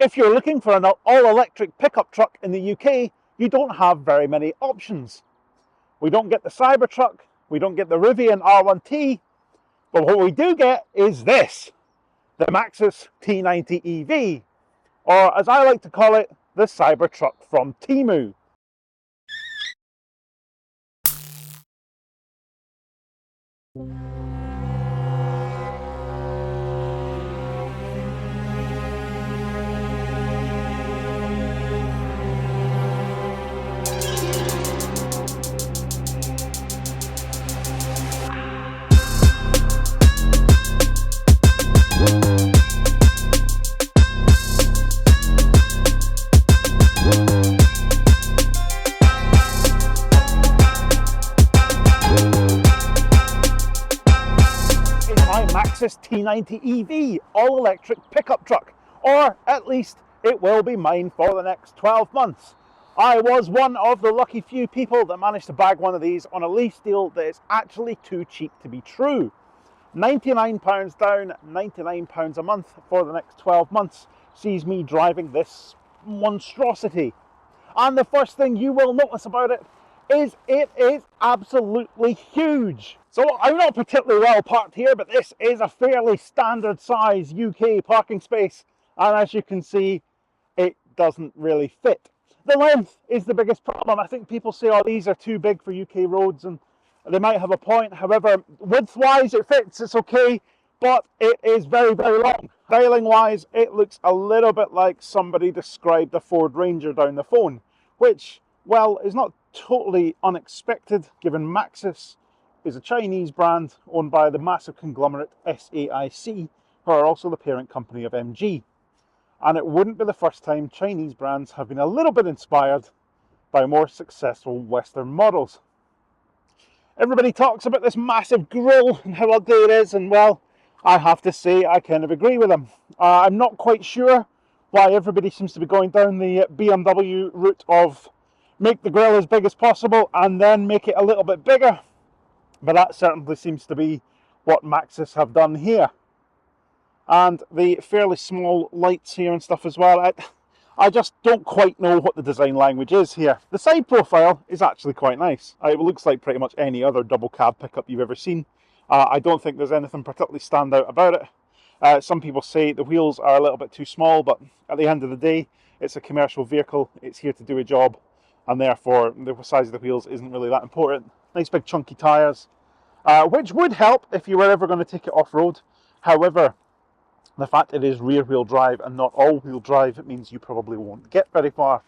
If you're looking for an all-electric pickup truck in the UK, you don't have very many options. We don't get the Cybertruck, we don't get the Rivian R1T, but what we do get is this, the Maxus T90EV, or as I like to call it, the Cybertruck from Temu. Maxus T90EV all-electric pickup truck, or at least it will be mine for the next 12 months. I was one of the lucky few people that managed to bag one of these on a lease deal that is actually too cheap to be true. £99 down, £99 a month for the next 12 months sees me driving this monstrosity. And the first thing you will notice about it is absolutely huge. So I'm not particularly well parked here, but this is a fairly standard size UK parking space, and as you can see, it doesn't really fit. The length is the biggest problem. I think people say, oh, these are too big for UK roads, and they might have a point. However, width-wise it fits, it's okay, but it is very, very long. Styling-wise, it looks a little bit like somebody described a Ford Ranger down the phone, which, well, is not totally unexpected, given Maxus is a Chinese brand owned by the massive conglomerate SAIC, who are also the parent company of MG. And it wouldn't be the first time Chinese brands have been a little bit inspired by more successful Western models. Everybody talks about this massive grille and how ugly it is, and well, I have to say I kind of agree with them. I'm not quite sure why everybody seems to be going down the BMW route of make the grille as big as possible and then make it a little bit bigger. But that certainly seems to be what Maxus have done here. And the fairly small lights here and stuff as well. I just don't quite know what the design language is here. The side profile is actually quite nice. It looks like pretty much any other double cab pickup you've ever seen. I don't think there's anything particularly stand out about it. Some people say the wheels are a little bit too small, but at the end of the day, it's a commercial vehicle. It's here to do a job, and therefore the size of the wheels isn't really that important. Nice big chunky tyres, which would help if you were ever going to take it off-road. However, the fact it is rear-wheel drive and not all-wheel drive, it means you probably won't get very far.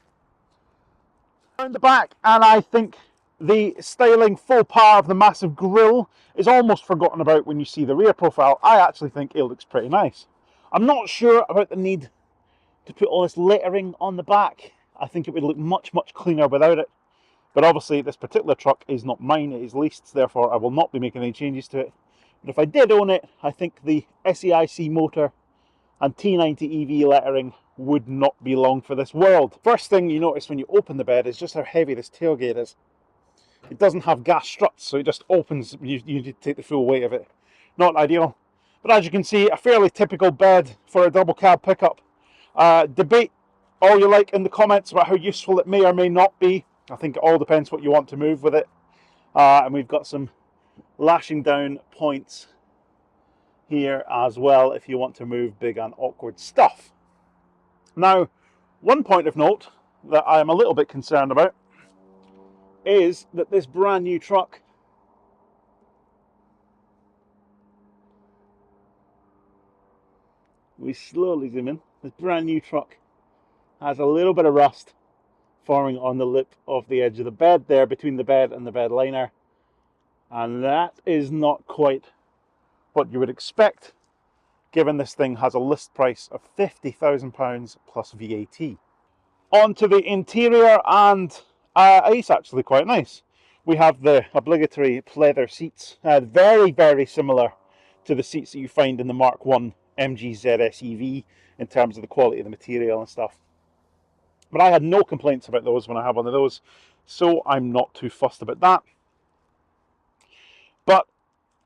Around the back, and I think the styling faux pas of the massive grille is almost forgotten about when you see the rear profile. I actually think it looks pretty nice. I'm not sure about the need to put all this lettering on the back. I think it would look much, much cleaner without it. But obviously this particular truck is not mine, it is leased, therefore I will not be making any changes to it. But if I did own it, I think the SAIC motor and T90EV lettering would not be long for this world. First thing you notice when you open the bed is just how heavy this tailgate is. It doesn't have gas struts, so it just opens, you need to take the full weight of it. Not ideal. But as you can see, a fairly typical bed for a double cab pickup. Debate all you like in the comments about how useful it may or may not be. I think it all depends what you want to move with it. And we've got some lashing down points here as well if you want to move big and awkward stuff. Now, one point of note that I'm a little bit concerned about is that this brand new truck we slowly zoom in. This brand new truck has a little bit of rust forming on the lip of the edge of the bed there, between the bed and the bed liner, and that is not quite what you would expect, given this thing has a list price of £50,000 plus VAT. On to the interior, and it's actually quite nice. We have the obligatory pleather seats, very, very similar to the seats that you find in the Mark 1 MG ZS EV in terms of the quality of the material and stuff. But I had no complaints about those when I have one of those, so I'm not too fussed about that. But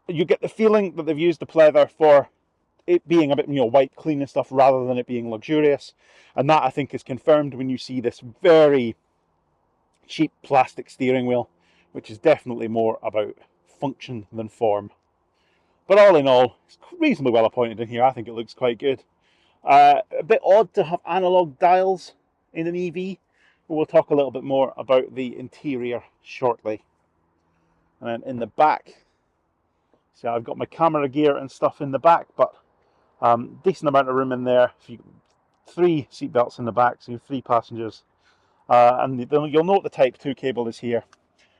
you get the feeling that they've used the pleather for it being a bit, white, clean and stuff, rather than it being luxurious. And that, I think, is confirmed when you see this very cheap plastic steering wheel, which is definitely more about function than form. But all in all, it's reasonably well appointed in here. I think it looks quite good. A bit odd to have analog dials in an EV, but we'll talk a little bit more about the interior shortly. And then in the back, see, I've got my camera gear and stuff in the back, but decent amount of room in there. So 3 seat belts in the back, so you have 3 passengers. And you'll note the Type 2 cable is here,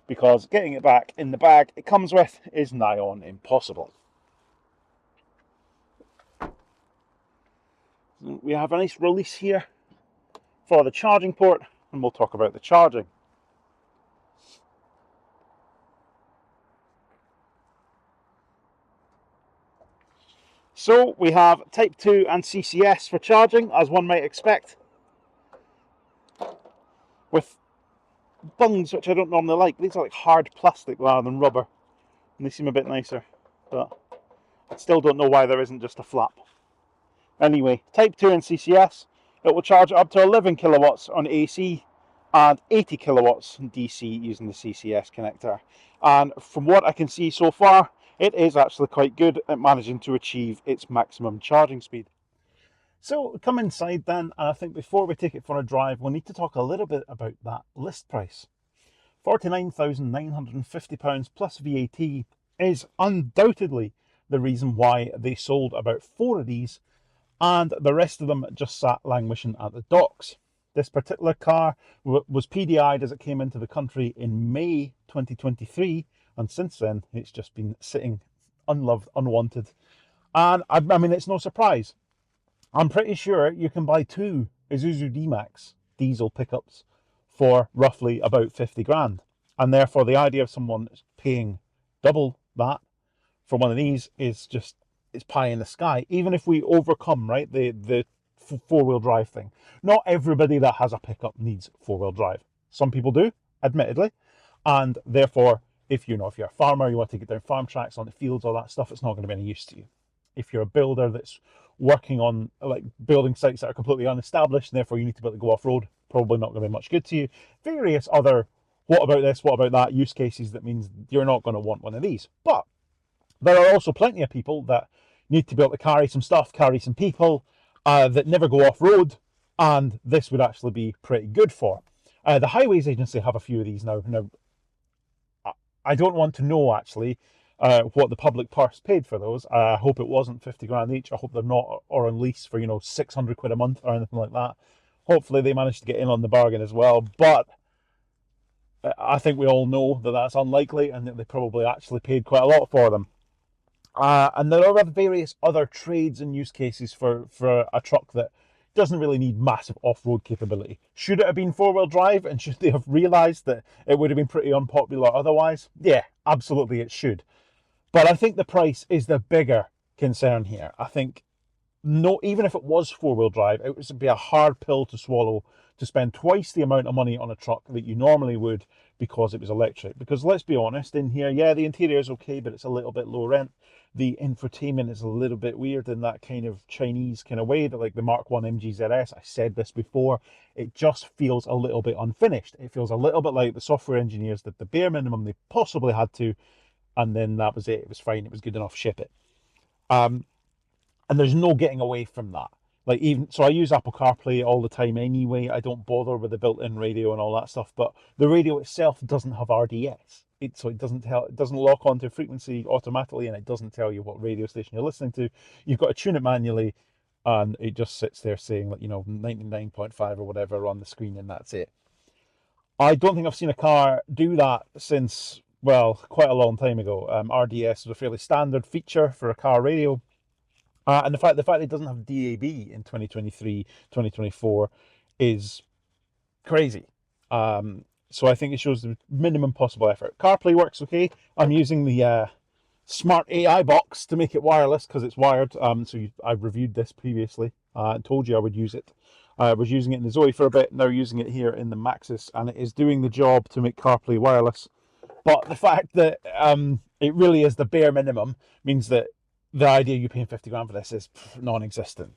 because getting it back in the bag it comes with is nigh on impossible. We have a nice release here for the charging port, and we'll talk about the charging. So we have Type 2 and CCS for charging, as one might expect, with bungs which I don't normally like. These are like hard plastic rather than rubber, and they seem a bit nicer, but I still don't know why there isn't just a flap. Anyway, Type 2 and CCS, it will charge up to 11 kilowatts on AC and 80 kilowatts DC using the CCS connector. And from what I can see so far, it is actually quite good at managing to achieve its maximum charging speed. So come inside then, and I think before we take it for a drive, we'll need to talk a little bit about that list price. £49,950 plus VAT is undoubtedly the reason why they sold about 4 of these, and the rest of them just sat languishing at the docks. This particular car was PDI'd as it came into the country in May 2023, and since then it's just been sitting unloved, unwanted. And I mean, it's no surprise. I'm pretty sure you can buy 2 Isuzu D-Max diesel pickups for roughly about 50 grand. And therefore the idea of someone paying double that for one of these is just, it's pie in the sky. Even if we overcome, right, the 4-wheel drive thing. Not everybody that has a pickup needs 4-wheel drive. Some people do, admittedly. And therefore, if you're a farmer, you want to get down farm tracks, on the fields, all that stuff, it's not going to be any use to you. If you're a builder that's working on like building sites that are completely unestablished, and therefore you need to be able to go off-road, probably not going to be much good to you. Various other what about this, what about that use cases that means you're not going to want one of these. But there are also plenty of people that need to be able to carry some stuff, carry some people, that never go off-road, and this would actually be pretty good for. The Highways Agency have a few of these now. Now, I don't want to know actually what the public purse paid for those. I hope it wasn't 50 grand each. I hope they're not, or on lease for 600 quid a month or anything like that. Hopefully they managed to get in on the bargain as well, but I think we all know that that's unlikely, and that they probably actually paid quite a lot for them. And there are various other trades and use cases for a truck that doesn't really need massive off-road capability. Should it have been 4-wheel drive, and should they have realised that it would have been pretty unpopular otherwise? Yeah, absolutely it should. But I think the price is the bigger concern here. I think, no, even if it was 4-wheel drive, it would be a hard pill to swallow to spend twice the amount of money on a truck that you normally would because it was electric. Because let's be honest, in here, yeah, the interior is okay, but it's a little bit low rent. The infotainment is a little bit weird in that kind of Chinese kind of way, that like the Mark 1 MG-ZS, I said this before, it just feels a little bit unfinished. It feels a little bit like the software engineers did the bare minimum they possibly had to, and then that was it. It was fine. It was good enough. Ship it. And there's no getting away from that. Like, even so, I use Apple CarPlay all the time anyway. I don't bother with the built-in radio and all that stuff. But the radio itself doesn't have RDS. So it doesn't lock onto frequency automatically, and it doesn't tell you what radio station you're listening to. You've got to tune it manually, and it just sits there saying, like, 99.5 or whatever on the screen, and that's it. I don't think I've seen a car do that since, well, quite a long time ago. RDS was a fairly standard feature for a car radio. And the fact it doesn't have DAB in 2023, 2024 is crazy. So I think it shows the minimum possible effort. CarPlay works okay. I'm using the smart AI box to make it wireless because it's wired. I've reviewed this previously and told you I would use it. I was using it in the Zoe for a bit, now using it here in the Maxus, and it is doing the job to make CarPlay wireless. But the fact that it really is the bare minimum means that the idea you paying 50 grand for this is non-existent.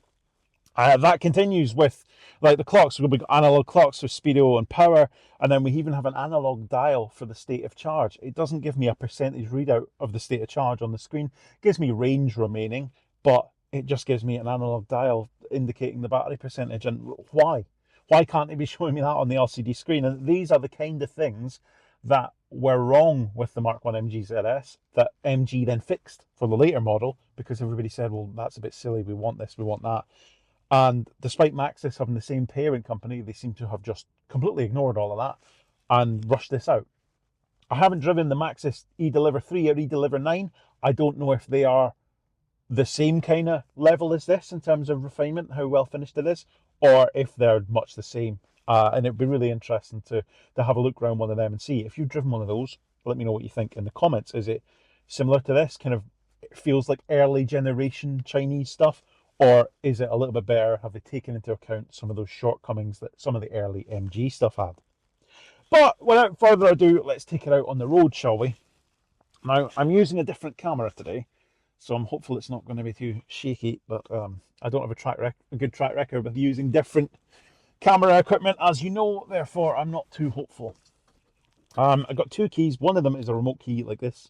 That continues with like the clocks. We've got analog clocks for speedo and power, and then we even have an analog dial for the state of charge. It doesn't give me a percentage readout of the state of charge on the screen. It gives me range remaining, but it just gives me an analog dial indicating the battery percentage. And why? Why can't it be showing me that on the LCD screen? And these are the kind of things that were wrong with the Mark 1 MG ZS that MG then fixed for the later model, because everybody said, well, that's a bit silly, we want this, we want that. And despite Maxus having the same parent company, they seem to have just completely ignored all of that and rushed this out. I haven't driven the Maxus eDeliver 3 or eDeliver 9. I don't know if they are the same kind of level as this in terms of refinement, how well finished it is, or if they're much the same. And it'd be really interesting to have a look around one of them and see. If you've driven one of those, let me know what you think in the comments. Is it similar to this? Kind of, it feels like early generation Chinese stuff, or is it a little bit better? Have they taken into account some of those shortcomings that some of the early MG stuff had? But without further ado, let's take it out on the road, shall we? Now, I'm using a different camera today, so I'm hopeful it's not going to be too shaky, but I don't have a good track record with using different camera equipment, as you know, therefore I'm not too hopeful. I've got two keys. One of them is a remote key like this,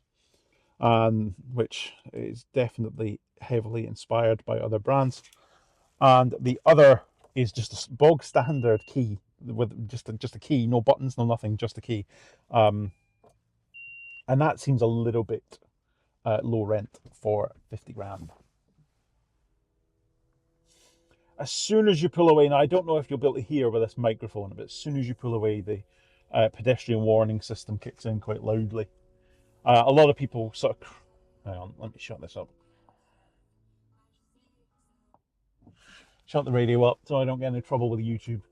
which is definitely heavily inspired by other brands, and the other is just a bog standard key with just a key, no buttons, no nothing, just a key, and that seems a little bit low rent for 50 grand. As soon as you pull away, now I don't know if you'll be able to hear with this microphone, but as soon as you pull away, the pedestrian warning system kicks in quite loudly. A lot of people sort of, hang on, let me shut this up. Shut the radio up so I don't get into trouble with YouTube.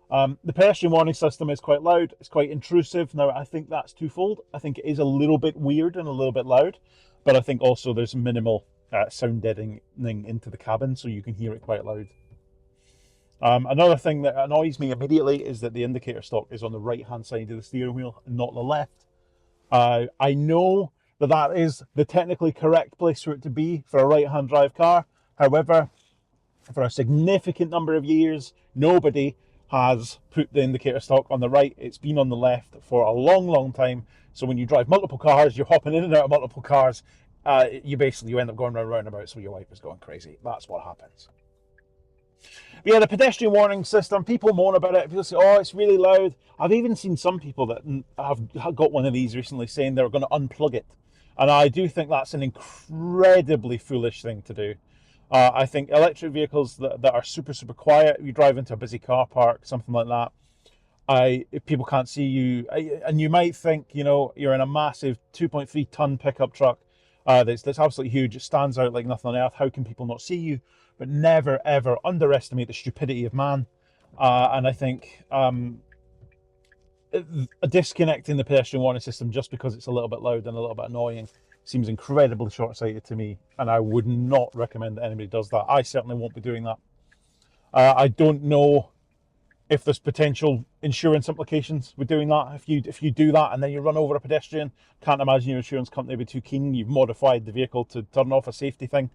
The pedestrian warning system is quite loud, it's quite intrusive. Now I think that's twofold. I think it is a little bit weird and a little bit loud, but I think also there's minimal sound deadening into the cabin, so you can hear it quite loud. Another thing that annoys me immediately is that the indicator stalk is on the right hand side of the steering wheel and not the left. I know that that is the technically correct place for it to be for a right hand drive car. However, for a significant number of years, nobody has put the indicator stalk on the right. It's been on the left for a long time. So when you drive multiple cars, you're hopping in and out of multiple cars, you end up going round roundabouts where your wife is going crazy. That's what happens. But yeah, the pedestrian warning system, people moan about it. People say, oh, it's really loud. I've even seen some people that have got one of these recently saying they're going to unplug it. And I do think that's an incredibly foolish thing to do. I think electric vehicles that are super quiet, you drive into a busy car park, something like that, if people can't see you, and you might think, you know, you're in a massive 2.3 ton pickup truck that's absolutely huge, it stands out like nothing on earth, how can people not see you? But never ever underestimate the stupidity of man. And I think disconnecting the pedestrian warning system just because it's a little bit loud and a little bit annoying seems incredibly short-sighted to me, and I would not recommend that anybody does that. I certainly won't be doing that. I don't know if there's potential insurance implications with doing that. If you do that and then you run over a pedestrian, can't imagine your insurance company would be too keen. You've modified the vehicle to turn off a safety thing.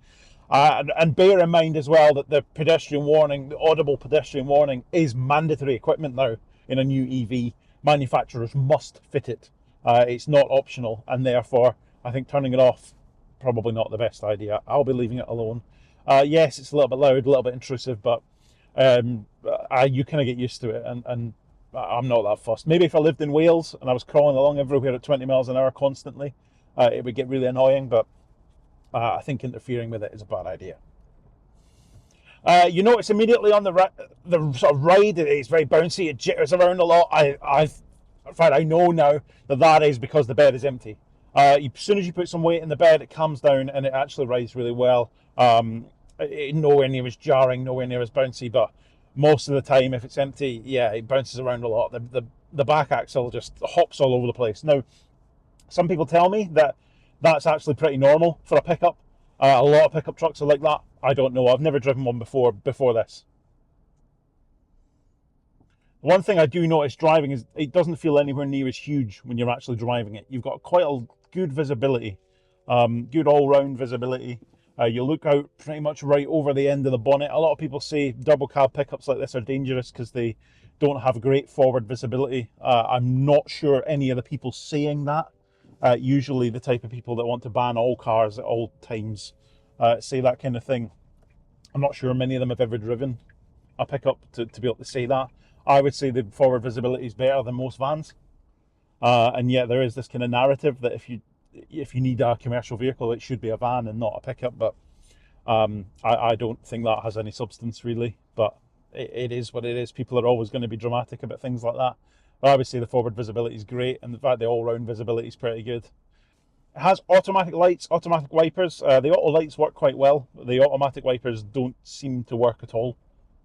And bear in mind as well that the pedestrian warning, the audible pedestrian warning, is mandatory equipment now in a new EV. Manufacturers must fit it. It's not optional, and therefore I think turning it off, probably not the best idea. I'll be leaving it alone. Yes, it's a little bit loud, a little bit intrusive, but you kind of get used to it, and I'm not that fussed. Maybe if I lived in Wales and I was crawling along everywhere at 20 miles an hour constantly, it would get really annoying, but I think interfering with it is a bad idea. You notice immediately on the sort of ride, it's very bouncy, it jitters around a lot. In fact, I know now that is because the bed is empty. As soon as you put some weight in the bed, it calms down and it actually rides really well. Nowhere near as jarring, nowhere near as bouncy, but most of the time, if it's empty, yeah, it bounces around a lot. The back axle just hops all over the place. Now, some people tell me that that's actually pretty normal for a pickup. A lot of pickup trucks are like that. I don't know. I've never driven one before this. One thing I do notice driving is it doesn't feel anywhere near as huge when you're actually driving it. You've got quite a good visibility, good all-round visibility. You look out pretty much right over the end of the bonnet. A lot of people say double cab pickups like this are dangerous because they don't have great forward visibility. I'm not sure any of the people saying that, usually the type of people that want to ban all cars at all times, say that kind of thing. I'm not sure many of them have ever driven a pickup to be able to say that. I would say the forward visibility is better than most vans. And yet there is this kind of narrative that if you need a commercial vehicle, it should be a van and not a pickup. But I don't think that has any substance really. But it is what it is. People are always going to be dramatic about things like that. But I would say the forward visibility is great, and in fact the all-round visibility is pretty good. It has automatic lights, automatic wipers. The auto lights work quite well. The automatic wipers don't seem to work at all.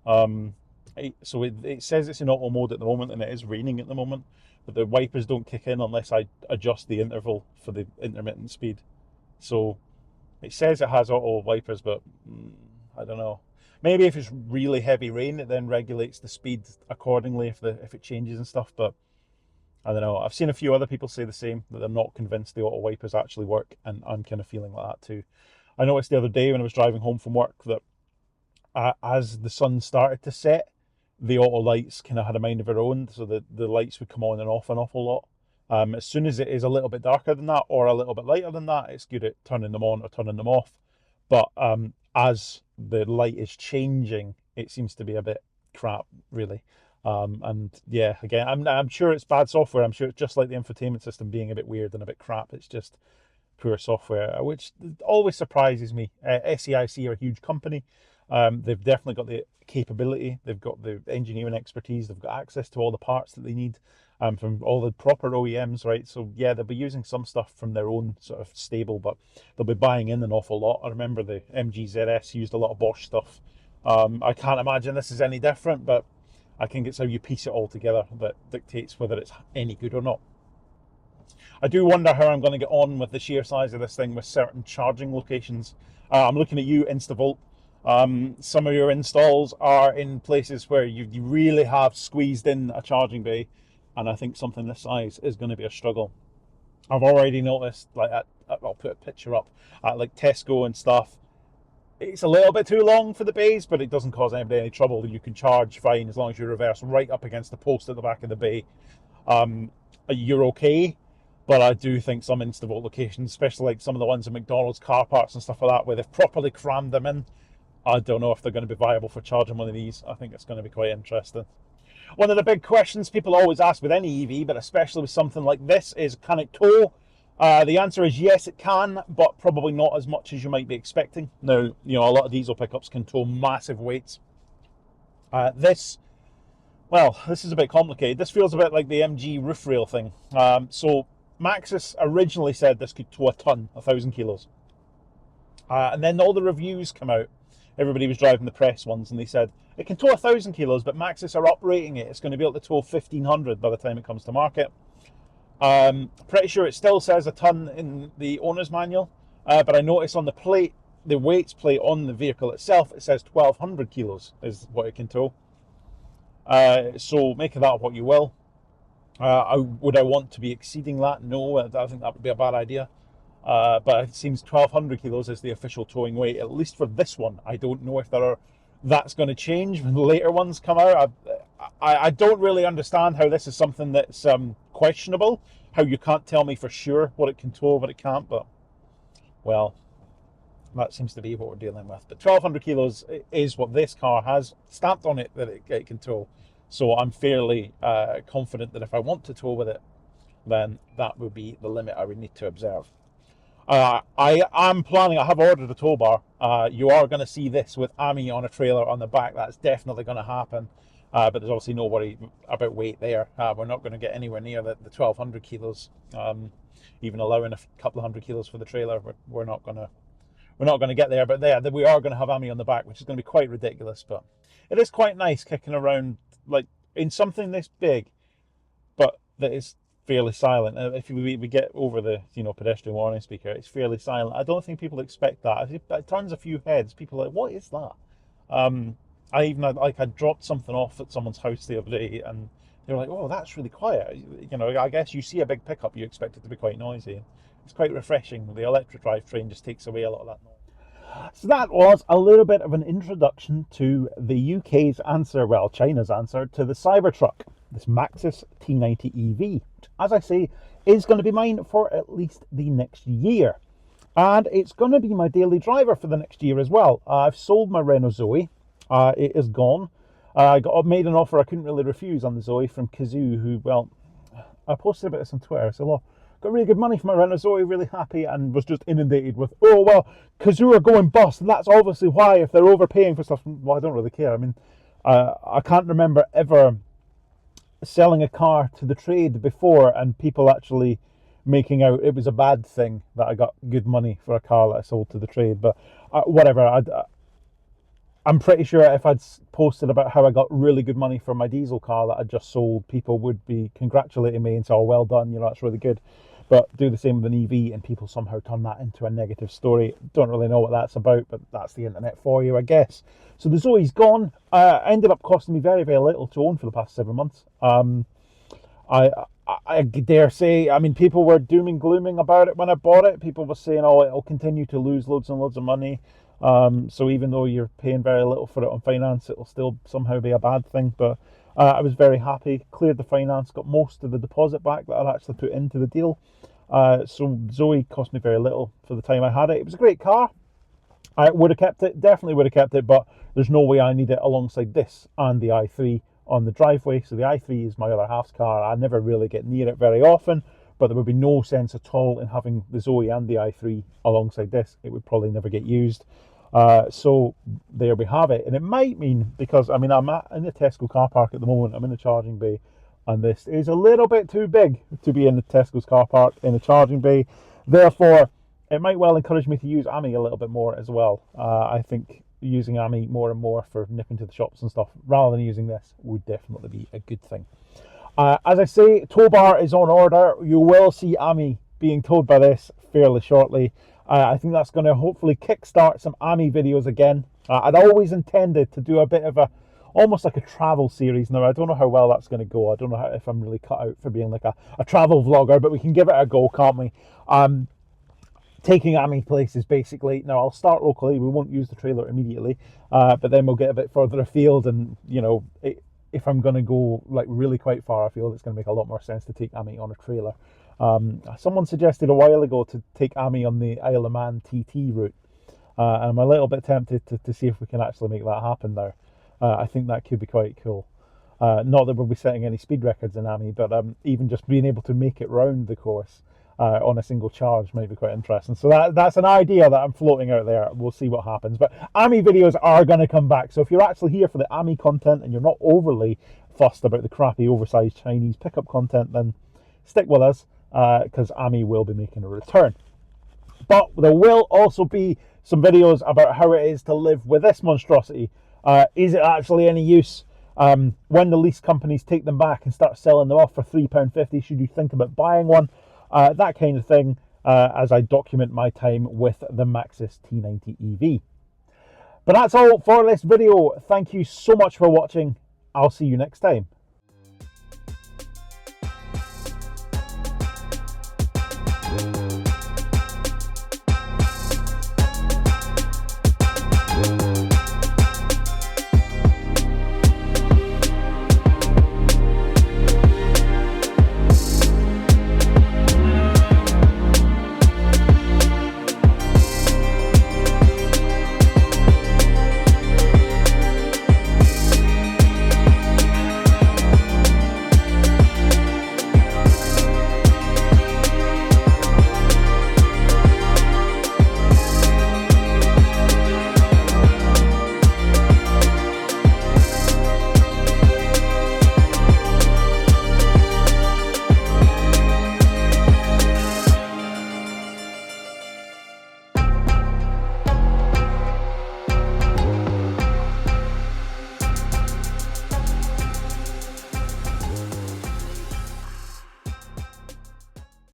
So it says it's in auto mode at the moment, and it is raining at the moment, but the wipers don't kick in unless I adjust the interval for the intermittent speed. So it says it has auto wipers, but I don't know. Maybe if it's really heavy rain, it then regulates the speed accordingly if it changes and stuff, but I don't know. I've seen a few other people say the same, that they're not convinced the auto wipers actually work, and I'm kind of feeling like that too. I noticed the other day when I was driving home from work that as the sun started to set, the auto lights kind of had a mind of their own, so the lights would come on and off an awful lot. As soon as it is a little bit darker than that or a little bit lighter than that, it's good at turning them on or turning them off. But as the light is changing, it seems to be a bit crap, really. And yeah, again, I'm sure it's bad software. I'm sure it's just like the infotainment system being a bit weird and a bit crap. It's just poor software, which always surprises me. SAIC are a huge company. They've definitely got the capability, they've got the engineering expertise, they've got access to all the parts that they need from all the proper OEMs, right? So yeah, they'll be using some stuff from their own sort of stable, but they'll be buying in an awful lot. I remember the MG ZS used a lot of Bosch stuff. I can't imagine this is any different, but I think it's how you piece it all together that dictates whether it's any good or not. I do wonder how I'm going to get on with the sheer size of this thing with certain charging locations. I'm looking at you, Instavolt. Some of your installs are in places where you really have squeezed in a charging bay, and I think something this size is going to be a struggle. I've already noticed, like I'll put a picture up at like Tesco and stuff. It's a little bit too long for the bays, but it doesn't cause anybody any trouble. You can charge fine as long as you reverse right up against the post at the back of the bay. You're okay. But I do think some Instavolt locations, especially like some of the ones in McDonald's car parks and stuff like that, where they've properly crammed them in, I don't know if they're going to be viable for charging one of these. I think it's going to be quite interesting. One of the big questions people always ask with any EV, but especially with something like this, is can it tow? The answer is yes, it can, but probably not as much as you might be expecting. Now, you know, a lot of diesel pickups can tow massive weights. This is a bit complicated. This feels a bit like the MG roof rail thing. So Maxus originally said this could tow a ton, 1,000 kilos. And then all the reviews come out. Everybody was driving the press ones, and they said it can tow 1,000 kilos, but Maxus are uprating it. It's going to be able to tow 1,500 by the time it comes to market. Pretty sure it still says a ton in the owner's manual, but I noticed on the plate, the weights plate on the vehicle itself, it says 1,200 kilos is what it can tow. So make of that what you will. Would I want to be exceeding that? No, I think that would be a bad idea. But it seems 1,200 kilos is the official towing weight, at least for this one. I don't know if that's going to change when the later ones come out. I don't really understand how this is something that's questionable, how you can't tell me for sure what it can tow, what it can't, but, well, that seems to be what we're dealing with. But 1,200 kilos is what this car has stamped on it that it can tow. So I'm fairly confident that if I want to tow with it, then that would be the limit I would need to observe. I have ordered a tow bar. You are going to see this with AMI on a trailer on the back. That's definitely going to happen. But there's obviously no worry about weight there. We're not going to get anywhere near the 1,200 kilos. Even allowing a couple of hundred kilos for the trailer, we're not going to get there. But we are going to have AMI on the back, which is going to be quite ridiculous. But it is quite nice kicking around like in something this big, but that is fairly silent. If we get over the pedestrian warning speaker, it's fairly silent. I don't think people expect that. It turns a few heads. People are like, what is that? I dropped something off at someone's house the other day, and they were like, oh, that's really quiet. I guess you see a big pickup, you expect it to be quite noisy. It's quite refreshing. The electric drivetrain just takes away a lot of that noise. So that was a little bit of an introduction to the UK's answer, well, China's answer to the Cybertruck, this Maxus T90EV, which, as I say, is going to be mine for at least the next year. And it's going to be my daily driver for the next year as well. I've sold my Renault Zoe. It is gone. I made an offer I couldn't really refuse on the Zoe from Kazoo, who, well, I posted about this on Twitter. So, look, got really good money for my Renault Zoe, really happy, and was just inundated with, oh, well, Kazoo are going bust, and that's obviously why, if they're overpaying for stuff. Well, I don't really care. I mean, I can't remember ever selling a car to the trade before and people actually making out it was a bad thing that I got good money for a car that I sold to the trade. But whatever, I'm pretty sure if I'd posted about how I got really good money for my diesel car that I just sold, people would be congratulating me and say, oh, well done, you know, that's really good. But do the same with an EV and people somehow turn that into a negative story. Don't really know what that's about, but that's the internet for you, I guess. So the Zoe's gone. Ended up costing me very, very little to own for the past 7 months. I dare say, I mean, people were doom and glooming about it when I bought it. People were saying, oh, it'll continue to lose loads and loads of money. So even though you're paying very little for it on finance, it'll still somehow be a bad thing. But I was very happy, cleared the finance, got most of the deposit back that I'd actually put into the deal. So Zoe cost me very little for the time I had it. It was a great car. I would have kept it, definitely would have kept it, but there's no way I need it alongside this and the i3 on the driveway. So the i3 is my other half's car. I never really get near it very often, but there would be no sense at all in having the Zoe and the i3 alongside this. It would probably never get used. So there we have it. And it might mean, because I mean, I'm in the Tesco car park at the moment, I'm in the charging bay, and this is a little bit too big to be in the Tesco's car park in the charging bay. Therefore, it might well encourage me to use AMI a little bit more as well. I think using AMI more and more for nipping to the shops and stuff, rather than using this, would definitely be a good thing. As I say, tow bar is on order. You will see AMI being towed by this fairly shortly. I think that's going to hopefully kickstart some AMI videos again. I'd always intended to do a bit of almost like a travel series. Now, I don't know how well that's going to go. I don't know if I'm really cut out for being like a travel vlogger, but we can give it a go, can't we? Taking AMI places, basically. Now, I'll start locally. We won't use the trailer immediately, but then we'll get a bit further afield, and, you know, if I'm going to go like really quite far afield, it's going to make a lot more sense to take AMI on a trailer. Someone suggested a while ago to take AMI on the Isle of Man TT route, and I'm a little bit tempted to see if we can actually make that happen now. I think that could be quite cool. Not that we'll be setting any speed records in AMI, but even just being able to make it round the course on a single charge might be quite interesting. So that's an idea that I'm floating out there. We'll see what happens. But AMI videos are going to come back. So if you're actually here for the AMI content and you're not overly fussed about the crappy oversized Chinese pickup content, then stick with us, because AMI will be making a return. But there will also be some videos about how it is to live with this monstrosity. Is it actually any use? When the lease companies take them back and start selling them off for £3.50, should you think about buying one? That kind of thing, as I document my time with the Maxus T90EV. But that's all for this video. Thank you so much for watching. I'll see you next time.